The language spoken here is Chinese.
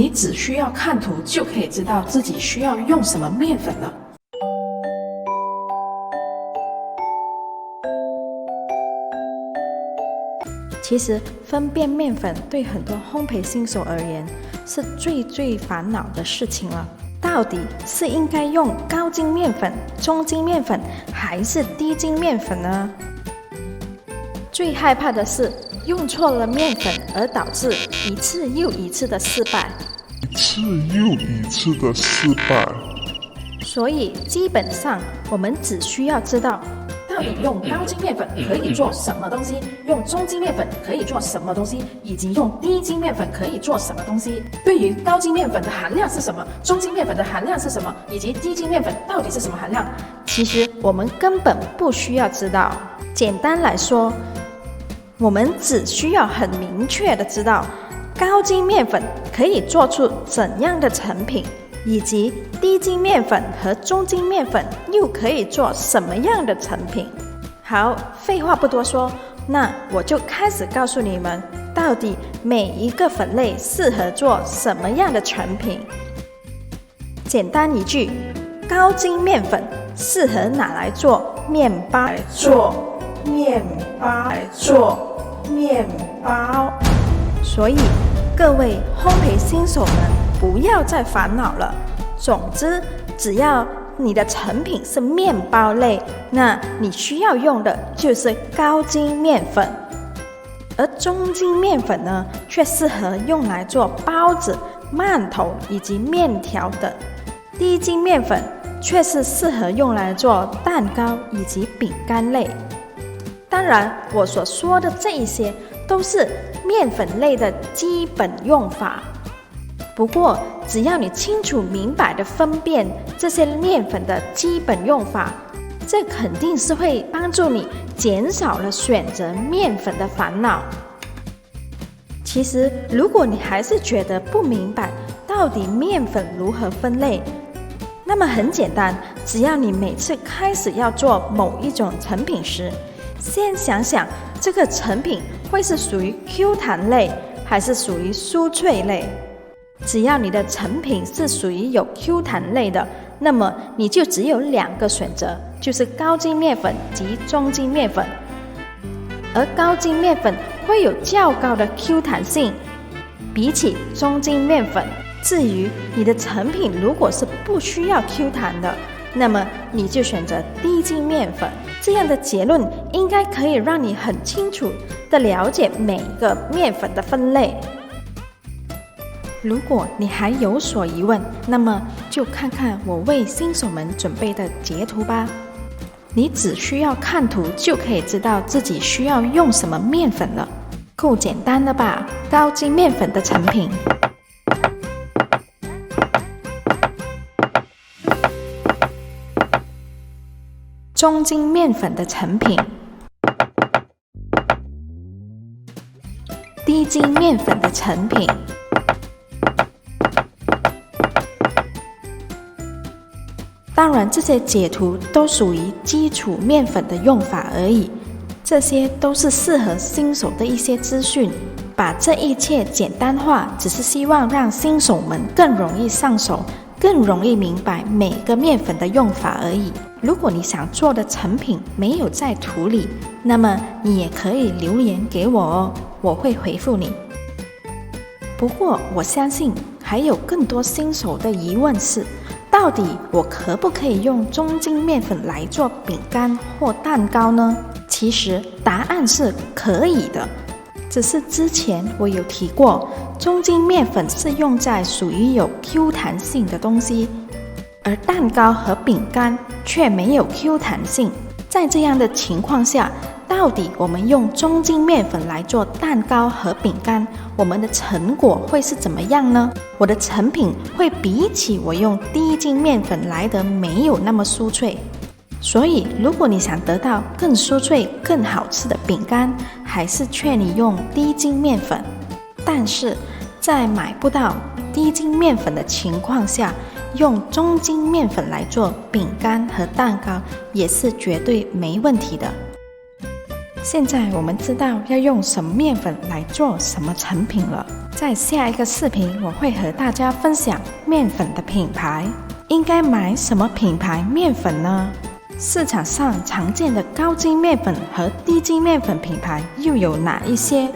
你只需要看图就可以知道自己需要用什么面粉了。其实分辨面粉对很多烘焙新手而言是最烦恼的事情了。到底是应该用高筋面粉、中筋面粉还是低筋面粉呢？最害怕的是用错了面粉而导致一次又一次的失败。所以基本上我们只需要知道到底用高筋面粉可以做什么东西，用中筋面粉可以做什么东西，以及用低筋面粉可以做什么东西。对于高筋面粉的含量是什么，中筋面粉的含量是什么，以及低筋面粉到底是什么含量，其实我们根本不需要知道。简单来说，我们只需要很明确的知道高筋面粉可以做出怎样的成品，以及低筋面粉和中筋面粉又可以做什么样的成品。好，废话不多说，那我就开始告诉你们，到底每一个粉类适合做什么样的成品。简单一句，高筋面粉适合拿来做面包，所以各位烘焙新手们不要再烦恼了。总之，只要你的成品是面包类，那你需要用的就是高筋面粉。而中筋面粉呢，却适合用来做包子、馒头以及面条等。低筋面粉却是适合用来做蛋糕以及饼干类。当然，我所说的这一些都是面粉类的基本用法。不过，只要你清楚明白地分辨这些面粉的基本用法，这肯定是会帮助你减少了选择面粉的烦恼。其实，如果你还是觉得不明白到底面粉如何分类，那么很简单，只要你每次开始要做某一种成品时，先想想这个成品会是属于 Q 弹类还是属于酥脆类。只要你的成品是属于有 Q 弹类的，那么你就只有2个选择，就是高筋面粉及中筋面粉。而高筋面粉会有较高的 Q 弹性，比起中筋面粉。至于你的成品如果是不需要 Q 弹的，那么你就选择低筋面粉。这样的结论应该可以让你很清楚地了解每一个面粉的分类。如果你还有所疑问，那么就看看我为新手们准备的截图吧。你只需要看图就可以知道自己需要用什么面粉了，够简单的吧？高筋面粉的成品。中筋面粉的成品，低筋面粉的成品。当然，这些解图都属于基础面粉的用法而已，这些都是适合新手的一些资讯。把这一切简单化，只是希望让新手们更容易上手，更容易明白每个面粉的用法而已。如果你想做的成品没有在图里，那么你也可以留言给我哦，我会回复你。不过我相信还有更多新手的疑问是，到底我可不可以用中筋面粉来做饼干或蛋糕呢？其实答案是可以的，只是之前我有提过，中筋面粉是用在属于有 Q 弹性的东西，而蛋糕和饼干却没有 Q 弹性。在这样的情况下，到底我们用中筋面粉来做蛋糕和饼干，我们的成果会是怎么样呢？我的成品会比起我用低筋面粉来得没有那么酥脆。所以如果你想得到更酥脆更好吃的饼干，还是劝你用低筋面粉。但是在买不到低筋面粉的情况下，用中筋面粉来做饼干和蛋糕也是绝对没问题的。现在我们知道要用什么面粉来做什么成品了，在下一个视频，我会和大家分享面粉的品牌。应该买什么品牌面粉呢？市场上常见的高筋面粉和低筋面粉品牌又有哪一些？